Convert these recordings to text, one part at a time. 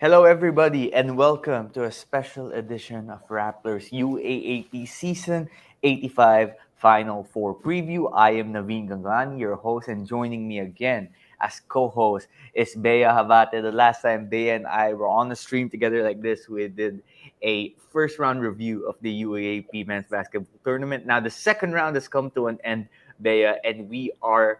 Hello, everybody, and welcome to a special edition of Rappler's UAAP Season 85 Final Four Preview. I am Naveen Ganglani, your host, and joining me again as co-host is Bea Javate. The last time Bea and I were on a stream together like this, we did a first round review of the UAAP men's basketball tournament. Now, the second round has come to an end, Bea, and we are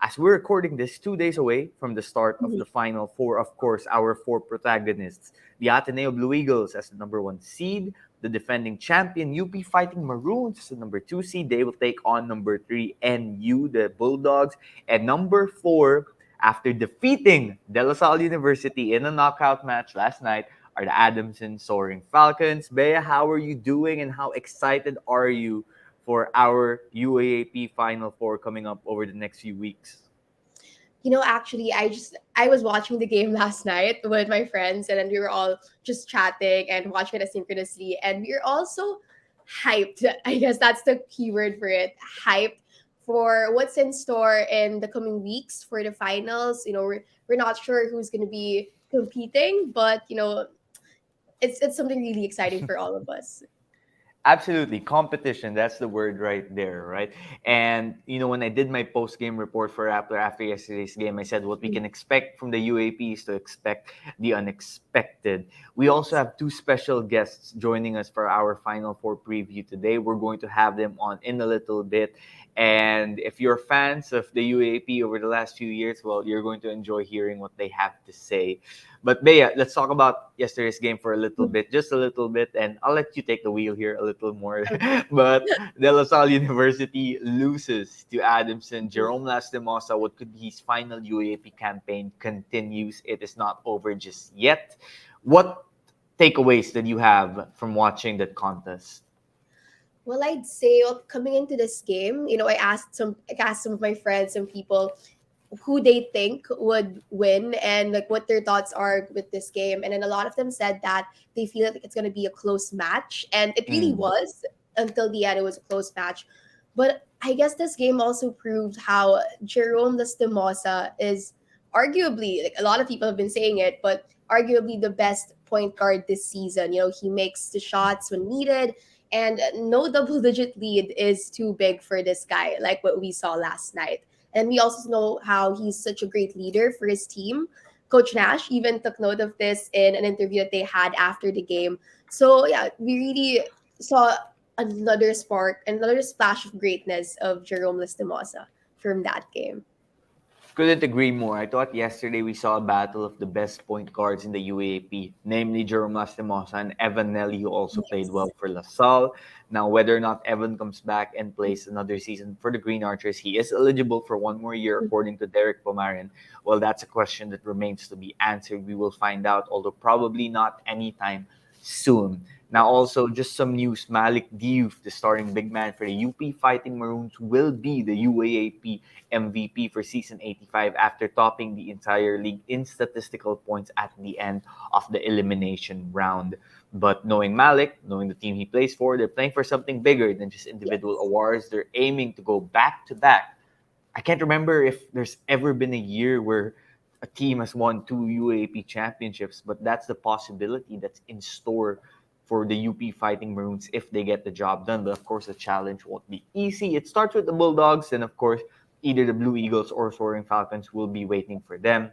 as we're recording this 2 days away from the start of the Final Four. Of course, our four protagonists, the Ateneo Blue Eagles as the number one seed, the defending champion UP Fighting Maroons as the number two seed. They will take on number three NU, the Bulldogs, and number four, after defeating De La Salle University in a knockout match last night, are the Adamson Soaring Falcons. Bea, how are you doing and how excited are you for our UAAP Final Four coming up over the next few weeks? Actually, I was watching the game last night with my friends, and then we were all just chatting and watching it asynchronously, and we are also hyped. I guess that's the keyword for it. Hyped for what's in store in the coming weeks for the finals. We're not sure who's going to be competing, but it's something really exciting for all of us. Absolutely. Competition, that's the word right there, right? And, when I did my post game report for Rappler after yesterday's game, I said what we can expect from the UAP is to expect the unexpected. We also have two special guests joining us for our Final Four preview today. We're going to have them on in a little bit. And if you're fans of the UAP over the last few years, well, you're going to enjoy hearing what they have to say. But Bea, let's talk about yesterday's game for a little bit, just a little bit, and I'll let you take the wheel here a little more. But De La Salle University loses to Adamson. Jerome Lastimosa, what could be his final UAP campaign, continues. It is not over just yet. What takeaways did you have from watching that contest? Well, I'd say coming into this game, I asked some of my friends and people who they think would win and like what their thoughts are with this game. And then a lot of them said that they feel like it's going to be a close match. And it really Mm. was until the end, it was a close match. But I guess this game also proved how Jerome Lastimosa is arguably, like a lot of people have been saying it, but arguably the best point guard this season. He makes the shots when needed. And no double digit lead is too big for this guy, like what we saw last night. And we also know how he's such a great leader for his team. Coach Nash even took note of this in an interview that they had after the game. So, yeah, we really saw another spark, another splash of greatness of Jerome Lastimosa from that game. Couldn't agree more. I thought yesterday we saw a battle of the best point guards in the UAP, namely Jerome Lastimosa and Evan Nelly, who also played well Yes. for LaSalle. Now, whether or not Evan comes back and plays another season for the Green Archers, he is eligible for one more year, according to Derek Pomarin. Well, that's a question that remains to be answered. We will find out, although probably not anytime soon. Now, also, just some news. Malik Diouf, the starting big man for the UP Fighting Maroons, will be the UAAP MVP for season 85 after topping the entire league in statistical points at the end of the elimination round. But knowing Malik, knowing the team he plays for, they're playing for something bigger than just individual Yes. awards. They're aiming to go back to back. I can't remember if there's ever been a year where a team has won two UAP championships, but that's the possibility that's in store for the UP Fighting Maroons if they get the job done. But of course, the challenge won't be easy. It starts with the Bulldogs, and of course, either the Blue Eagles or Soaring Falcons will be waiting for them.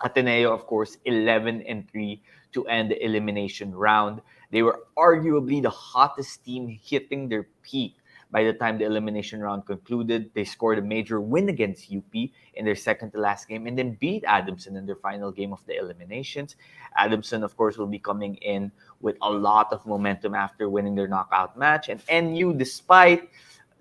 Ateneo, of course, 11-3 to end the elimination round. They were arguably the hottest team hitting their peak by the time the elimination round concluded. They scored a major win against UP in their second to last game and then beat Adamson in their final game of the eliminations. Adamson, of course, will be coming in with a lot of momentum after winning their knockout match. And NU, despite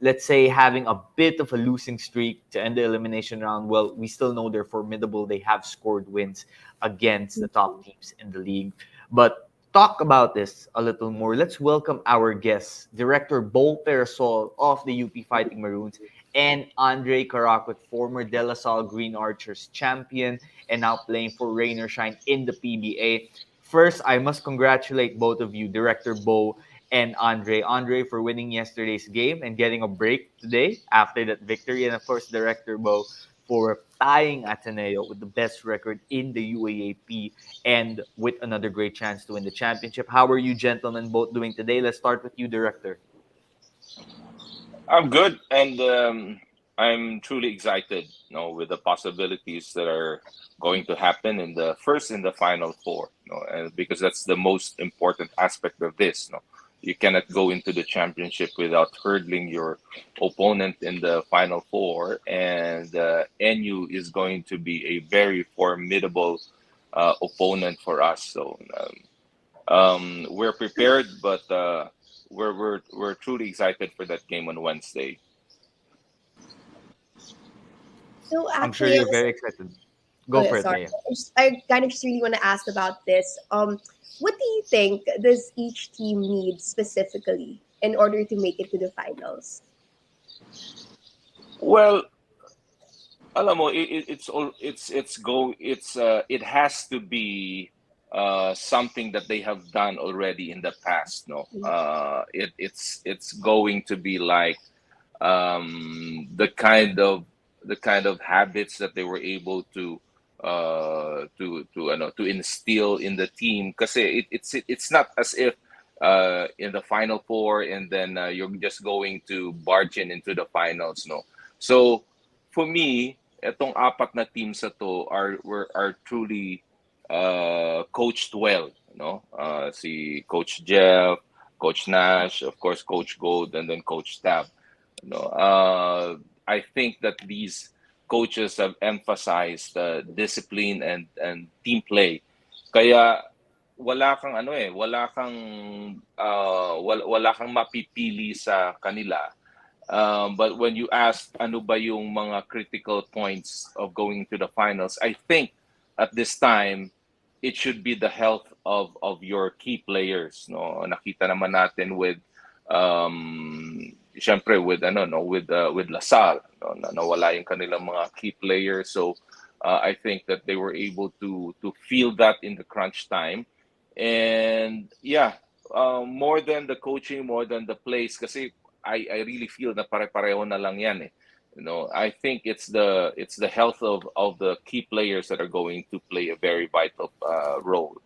let's say having a bit of a losing streak to end the elimination round, well, we still know they're formidable. They have scored wins against the top teams in the league. But talk about this a little more. Let's welcome our guests, Director Bo Perasol of the UP Fighting Maroons and Andrei Caracut, former De La Salle Green Archers champion and now playing for Rain or Shine in the PBA. First, I must congratulate both of you, Director Bo and Andre. Andre for winning yesterday's game and getting a break today after that victory. And of course, Director Bo for tying Ateneo with the best record in the UAAP and with another great chance to win the championship. How are you gentlemen both doing today? Let's start with you, Director. I'm good, and I'm truly excited, with the possibilities that are going to happen in the final four, and because that's the most important aspect of this. You cannot go into the championship without hurdling your opponent in the final four, and NU is going to be a very formidable opponent for us. So we're prepared, but we're truly excited for that game on Wednesday. So I'm sure actually, I you're was very excited. oh Go yeah, for it, sorry. Leia. I kind of just really want to ask about this. What do you think does each team need specifically in order to make it to the finals? Well, alam mo, it's all it has to be something that they have done already in the past. No, it's going to be like the kind of habits that they were able to instill in the team, because it's not as if in the final four and then you're just going to barge in into the finals, no. So for me, etong apat na teams na to are truly coached well, si Coach Jeff, Coach Nash, of course Coach Gold, and then Coach Tab. I think that these coaches have emphasized discipline and team play. Kaya wala kang mapipili sa kanila. But when you ask ano ba yung mga critical points of going to the finals, I think at this time it should be the health of your key players. No, nakita naman natin with syempre with with Lasal, no, na nawala yung kanilang mga key players. So I think that they were able to feel that in the crunch time. And yeah, more than the coaching, more than the plays, kasi I really feel na pare-pareho na lang yan eh. I think it's the health of the key players that are going to play a very vital role.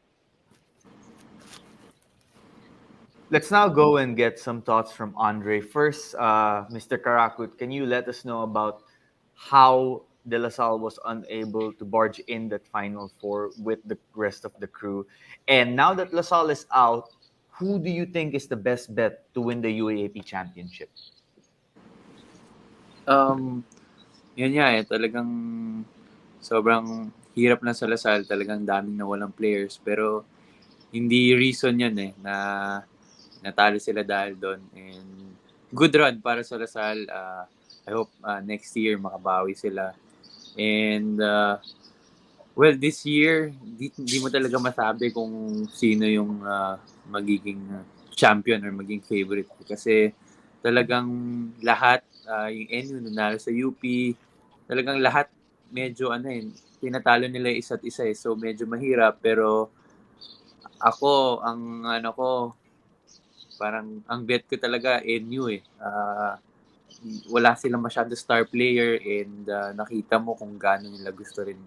Let's now go and get some thoughts from Andre. First, Mr. Caracut, can you let us know about how De La Salle was unable to barge in that Final Four with the rest of the crew? And now that La Salle is out, who do you think is the best bet to win the UAAP championship? Um, Yun nga eh, talagang sobrang hirap lang sa Lasal, talagang daming nawalang players. Pero hindi reason yun eh, na natalo sila dahil doon. And good run para sa Lasal. I hope next year makabawi sila. And well, this year, di mo talaga masabi kung sino yung magiging champion or magiging favorite. Kasi talagang lahat, yung NU nanalo sa UP, talagang lahat medyo tinatalo nila isa't isa eh. So medyo mahirap, pero ako, parang ang bet ko talaga NU eh. Wala silang masyado star player, and nakita mo kung gaano nila gusto rin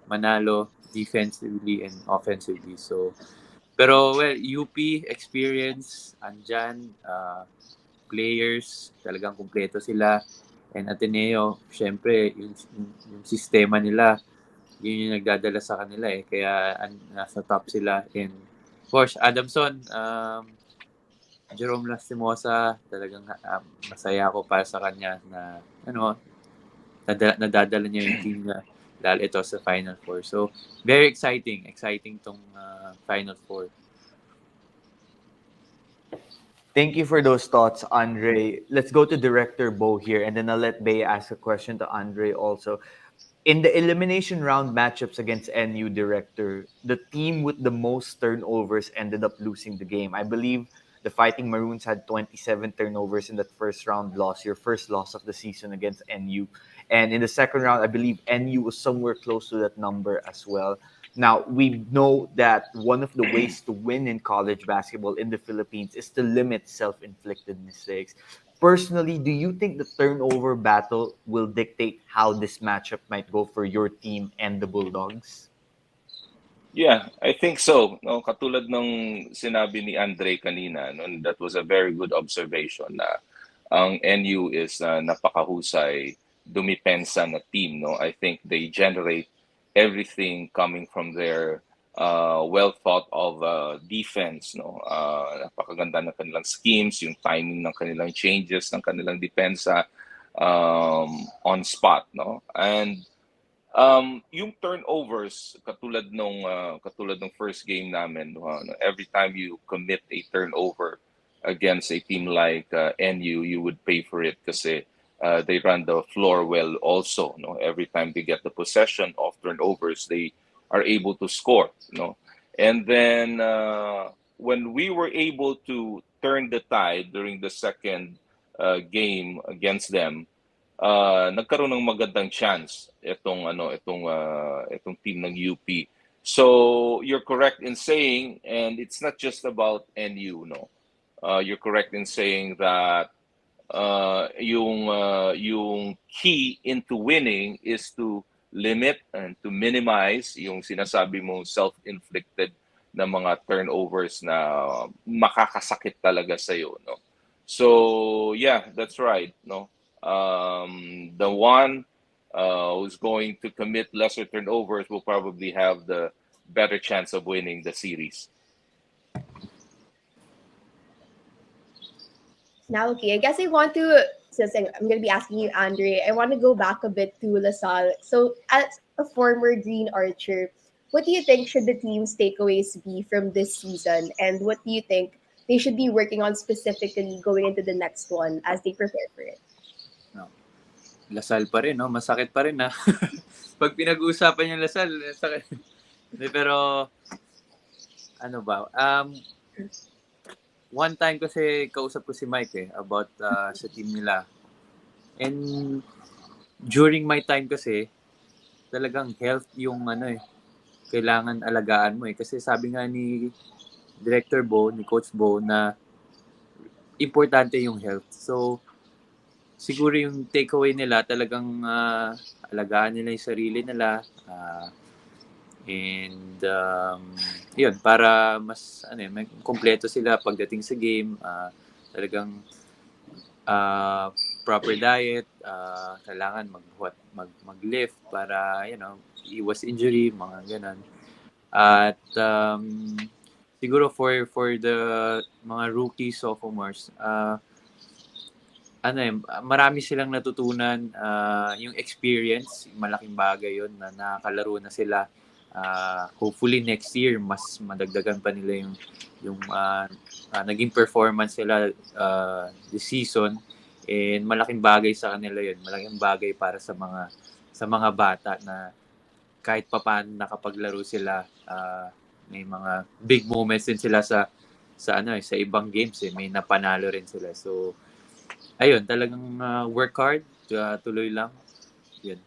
manalo defensively and offensively. So, pero well, UP experience, andyan, players, talagang kumpleto sila. And Ateneo, syempre, yung sistema nila, yun yung nagdadala sa kanila eh. Kaya nasa top sila. And of course, Adamson, Jerome Lastimosa, talagang masaya ako para sa kanya na nadadala niya yung team na dahil ito sa Final Four. So, very exciting. Exciting tong Final Four. Thank you for those thoughts, Andre. Let's go to Director Bo here, and then I'll let Bay ask a question to Andre also. In the elimination round matchups against NU, Director, the team with the most turnovers ended up losing the game. I believe the Fighting Maroons had 27 turnovers in that first round loss, your first loss of the season against NU. And in the second round, I believe NU was somewhere close to that number as well. Now, we know that one of the ways to win in college basketball in the Philippines is to limit self inflicted mistakes. personally, do you think the turnover battle will dictate how this matchup might go for your team and the Bulldogs? Yeah, I think so. No, katulad ng sinabi ni Andre kanina, no, that was a very good observation na ang NU is napakahusay dumipensa na team. No, I think they generate everything coming from their well thought of defense. No, napakaganda ng kanilang schemes, yung timing ng kanilang changes ng kanilang depensa on spot. No, and yung turnovers katulad nung first game namin, every time you commit a turnover against a team like NU, you would pay for it kasi they run the floor well also, no. Every time they get the possession of turnovers, they are able to score, no. And then when we were able to turn the tide during the second game against them, nagkaroon ng magandang chance itong team ng UP. So you're correct in saying, and it's not just about NU, no. You're correct in saying that yung key into winning is to limit and to minimize yung sinasabi mo self-inflicted na mga turnovers na makakasakit talaga sa iyo, no. So yeah, that's right, no. The one who's going to commit lesser turnovers will probably have the better chance of winning the series. Now, okay, I guess I want to, since I'm going to be asking you, Andre, I want to go back a bit to LaSalle. So, as a former Green Archer, what do you think should the team's takeaways be from this season? And what do you think they should be working on specifically going into the next one as they prepare for it? Lasal pa rin, no? Masakit pa rin, na. Pag pinag-uusapan yung Lasal, sakit. Pero, ano ba? One time kasi kausap ko si Mike about sa team nila. And during my time kasi, talagang health yung kailangan alagaan mo Kasi sabi nga ni Director Bo, ni Coach Bo, na importante yung health. So, siguro yung takeaway nila, talagang alagaan nila yung sarili nila. And yun, para mas may kompleto sila pagdating sa game. Talagang proper diet, kailangan mag-lift para iwas injury, mga ganun. At siguro for the mga rookies, sophomores, marami silang natutunan, yung experience, malaking bagay yun na nakakalaro na sila. Hopefully next year mas madagdagan pa nila yung naging performance nila this season, and malaking bagay sa kanila yun, malaking bagay para sa mga bata na kahit papaano nakapaglaro sila, may mga big moments din sila sa ibang games may napanalo rin sila. So ayun, talagang work hard, tuloy lang yun.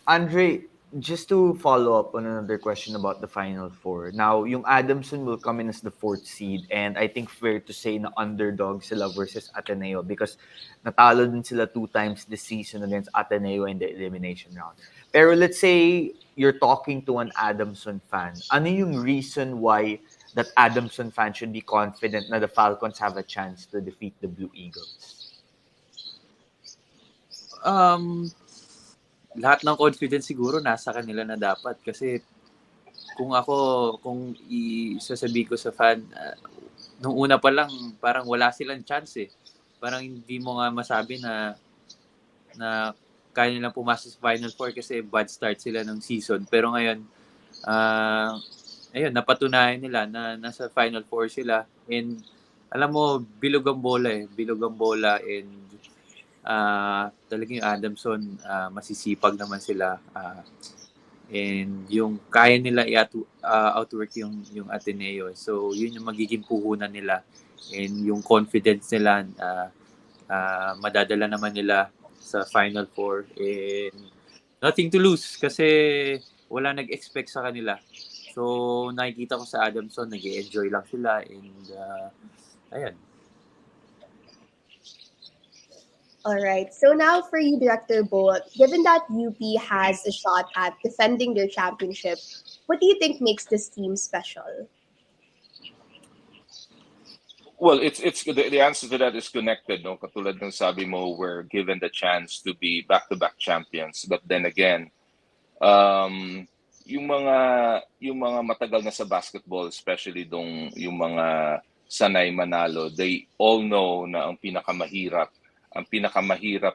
Andre, just to follow up on another question about the Final Four. Now, yung Adamson will come in as the 4th seed, and I think fair to say na underdog sila versus Ateneo because natalo din sila 2 times this season against Ateneo in the elimination round. Pero let's say you're talking to an Adamson fan. Ano yung reason why that Adamson fan should be confident na the Falcons have a chance to defeat the Blue Eagles? Lahat ng confidence siguro nasa kanila na dapat, kasi kung isasabi ko sa fan, nung una pa lang parang wala silang chance Parang hindi mo nga masabi na kaya nilang pumasok sa Final Four kasi bad start sila ng season. Pero ngayon, ayun, napatunayan nila na nasa Final Four sila. And alam mo, bilog ang bola and talagang yung Adamson, masisipag naman sila, and yung kaya nila outwork yung Ateneo. So yun yung magiging puhunan nila, and yung confidence nila, madadala naman nila sa Final Four, and nothing to lose kasi wala nag-expect sa kanila. So nakikita ko sa Adamson, nag-enjoy lang sila, and ayun, All right. So now for you, Director Bo, given that UP has a shot at defending their championship, what do you think makes this team special? Well, it's the answer to that is connected, no? Katulad ng sabi mo, we're given the chance to be back-to-back champions. But then again, um, yung mga matagal na sa basketball, especially yung mga sanay manalo, they all know na ang pinakamahirap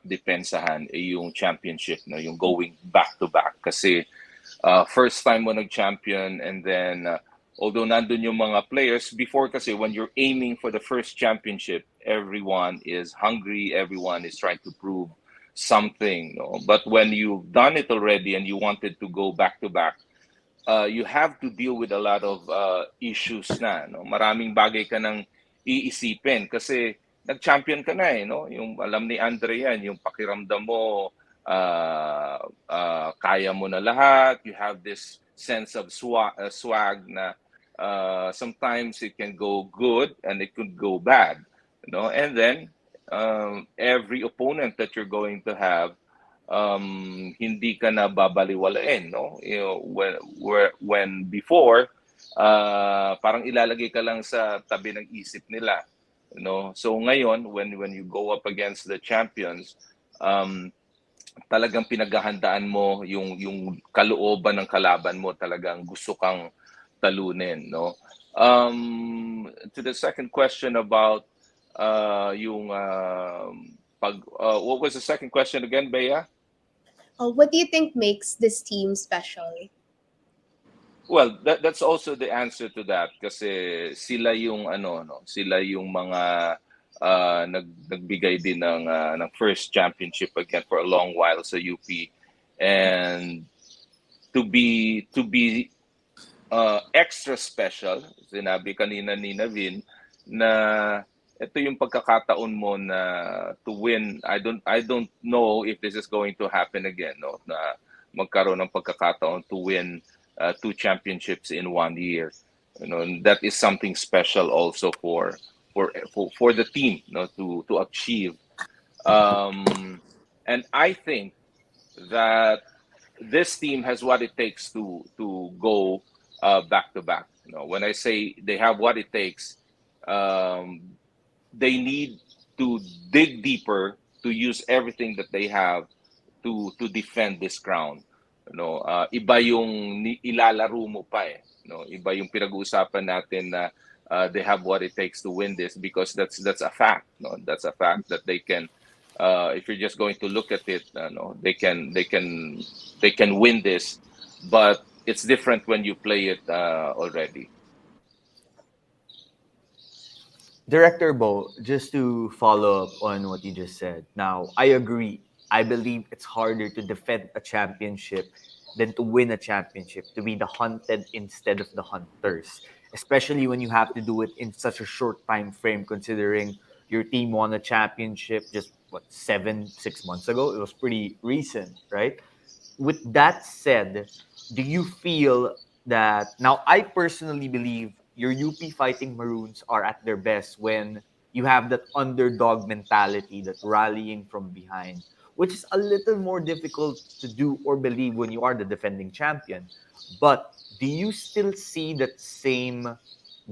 depensahan ay yung championship, no? Yung going back-to-back. Kasi first time mo nag-champion, and then although nandun yung mga players before, kasi when you're aiming for the first championship, everyone is hungry, everyone is trying to prove something, no? But when you've done it already and you wanted to go back to back, you have to deal with a lot of issues na, no? Maraming bagay ka nang iisipin kasi nag-champion ka na, no? Yung alam ni Andre yan, yung pakiramdam mo, kaya mo na lahat. You have this sense of swag na sometimes it can go good and it could go bad, and then every opponent that you're going to have, hindi ka na babaliwalain, no? When before, parang ilalagay ka lang sa tabi ng isip nila, so ngayon when you go up against the champions, talagang pinaghahandaan mo yung kalooban ng kalaban mo, talagang gusto kang talunin, no? To the second question about yung what was the second question again, Bea? What do you think makes this team special? Well, that's also the answer to that, kasi sila yung sila yung mga nagbigay din ng first championship again for a long while sa UP, and to be extra special, sinabi kanina ni Naveen na ito yung pagkakataon mo na to win. I don't know if this is going to happen again, no, na magkaroon ng pagkakataon to win two championships in 1 year. That is something special also for the team, to achieve. And I think that this team has what it takes to go back to back. When I say they have what it takes, they need to dig deeper, to use everything that they have to defend this crown. Iba yung ilalaro mo pa eh. Iba yung pinag-uusapan natin na they have what it takes to win this, because that's a fact. That's a fact that they can. If you're just going to look at it, they can win this, but it's different when you play it already. Director Bo, just to follow up on what you just said. Now, I agree. I believe it's harder to defend a championship than to win a championship, to be the hunted instead of the hunters, especially when you have to do it in such a short time frame, considering your team won a championship just 6 months ago. It was pretty recent, right? With that said, do you feel that now, I personally believe your UP Fighting Maroons are at their best when you have that underdog mentality, that rallying from behind, which is a little more difficult to do or believe when you are the defending champion. But do you still see that same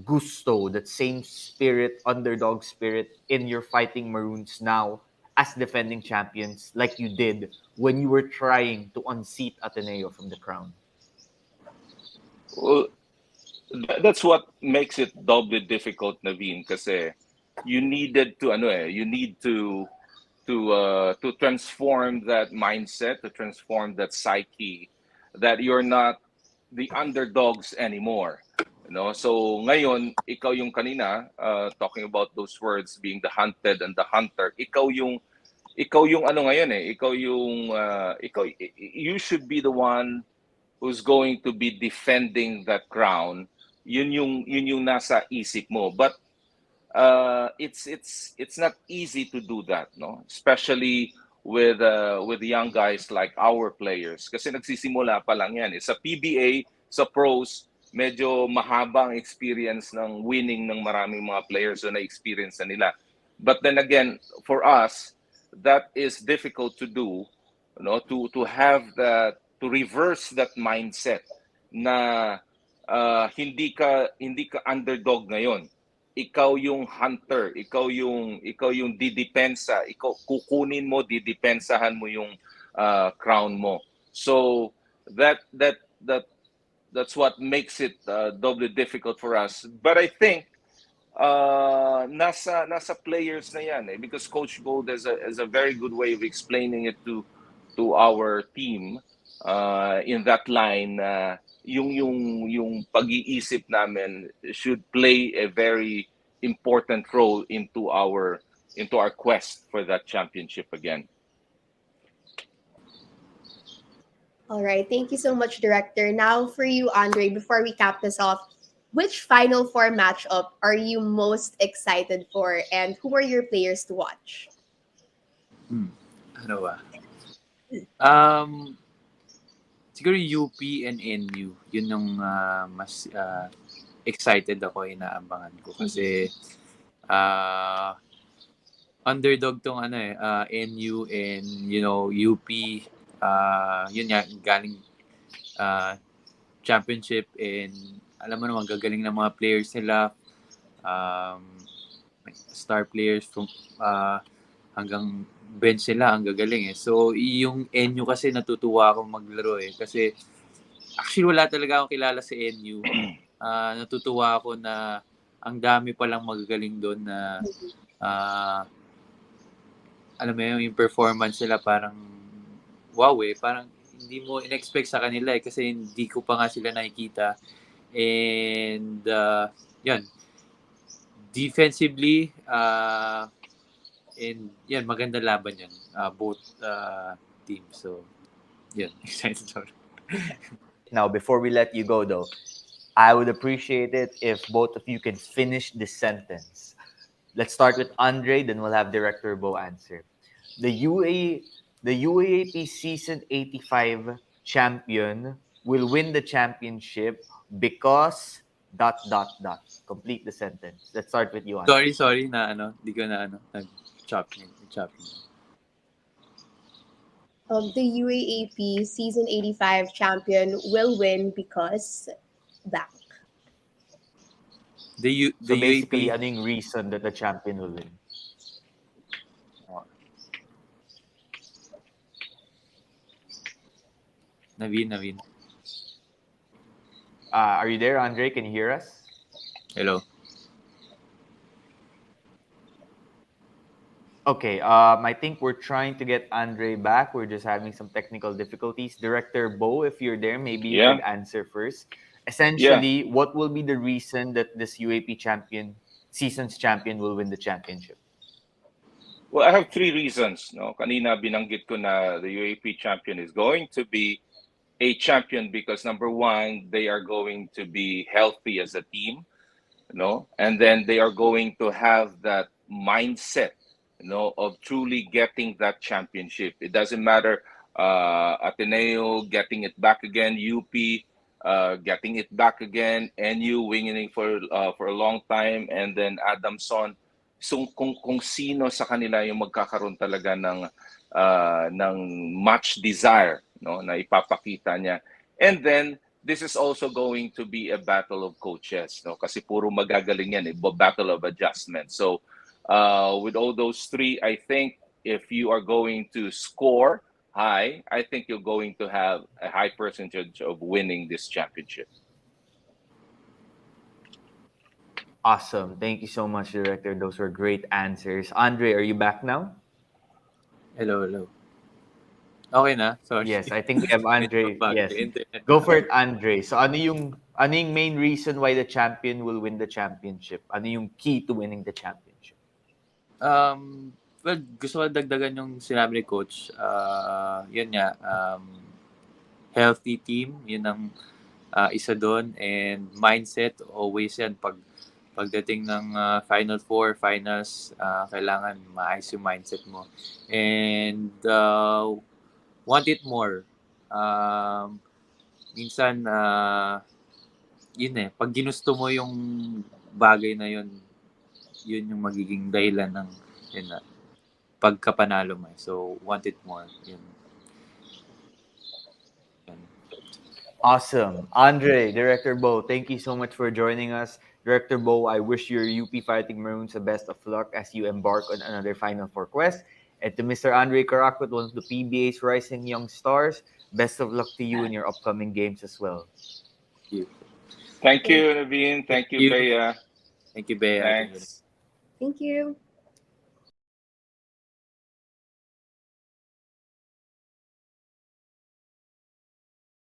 gusto, that same spirit, underdog spirit in your Fighting Maroons now as defending champions, like you did when you were trying to unseat Ateneo from the crown? Well, that's what makes it doubly difficult, Naveen, kasi you needed to you need to transform that mindset, to transform that psyche, that you're not the underdogs anymore. So ngayon, ikaw yung kanina, talking about those words, being the hunted and the hunter, ikaw yung ngayon eh, you should be the one who's going to be defending that crown. Yun yung nasa isip mo. But it's not easy to do that, no? Especially with young guys like our players, kasi nagsisimula pa lang yan. Sa PBA, sa pros, medyo mahabang experience ng winning ng maraming mga players, so na-experience na nila. But then again, for us, that is difficult to do, to have that, to reverse that mindset na hindi ka underdog ngayon. Ikaw yung hunter, ikaw yung didepensa, ikaw kukunin mo, didepensahan mo yung crown mo. So that's what makes it doubly difficult for us. But I think nasa players na yan, because Coach Gold has a very good way of explaining it to our team in that line. Yung pag-iisip namin should play a very important role into our quest for that championship again. All right. Thank you so much, Director. Now for you, Andre, before we cap this off, which Final Four matchup are you most excited for, and who are your players to watch? Ano ba? Siguro UP and NU. Yun yung mas excited ako, inaabangan ko. Kasi underdog tong NU and UP. Yun nga, galing championship, and alam mo naman, gagaling ng mga players nila. Star players from hanggang bench sila, ang gagaling eh. So, yung NU kasi natutuwa akong maglaro eh. Kasi, actually wala talaga akong kilala sa NU. Natutuwa ako na ang dami palang magagaling doon na alam mo yung performance nila parang wow eh. Parang hindi mo in-expect sa kanila eh. Kasi hindi ko pa nga sila nakikita. And, yun. Defensively, and yan, maganda laban yan. Both teams. So, yan. Excited. Now, before we let you go, though, I would appreciate it if both of you can finish this sentence. Let's start with Andre, then we'll have Director Bo answer. The UAAP Season 85 champion will win the championship because ... Complete the sentence. Let's start with you, Andre. Sorry na di ko na nag-chop. The UAAP Season 85 champion will win because that. The So basically, UAP, ano yung reason that the champion will win? Naveen. Are you there, Andre? Can you hear us? Hello. Okay, I think we're trying to get Andre back. We're just having some technical difficulties. Director Bo, if you're there, maybe you could answer first. Essentially, what will be the reason that this UAP season's champion will win the championship? Well, I have 3 reasons. No, kanina binanggit ko na the UAP champion is going to be a champion because number 1, they are going to be healthy as a team, and then they are going to have that mindset, of truly getting that championship. It doesn't matter Ateneo getting it back again, UP getting it back again, NU winning for a long time, and then Adamson. So kung sino sa kanila yung magkakaroon talaga ng much desire, na ipapakita niya. And then this is also going to be a battle of coaches, kasi puro magagaling yan, battle of adjustment. So with all those 3, I think if you are going to score high, I think you're going to have a high percentage of winning this championship. Awesome. Thank you so much, Director. Those were great answers. Andre, are you back now? Hello. Okay na? Sorry. Yes, I think we have Andre. Yes. Go for it, Andre. So ano yung main reason why the champion will win the championship? Ano yung key to winning the championship? Well, gusto ko dagdagan yung sinabi ni Coach. Yun nga, healthy team, yun ang isa doon. And mindset, always yan. Pagdating ng Final Four, Finals, kailangan maayos yung mindset mo. And want it more. Minsan, yun pag ginusto mo yung bagay na yun yung magiging dahilan ng yun na. pagkapanalo mo. So, want it more. Yun. Awesome. Andre, Director Bo, thank you so much for joining us. Director Bo, I wish your UP Fighting Maroons the best of luck as you embark on another Final Four quest. And to Mr. Andrei Caracut, one of the PBA's rising young stars, best of luck to you in your upcoming games as well. Thank you. Thank you, Naveen. Thank you, Bea. Thank you, Bea. Thanks. Thank you.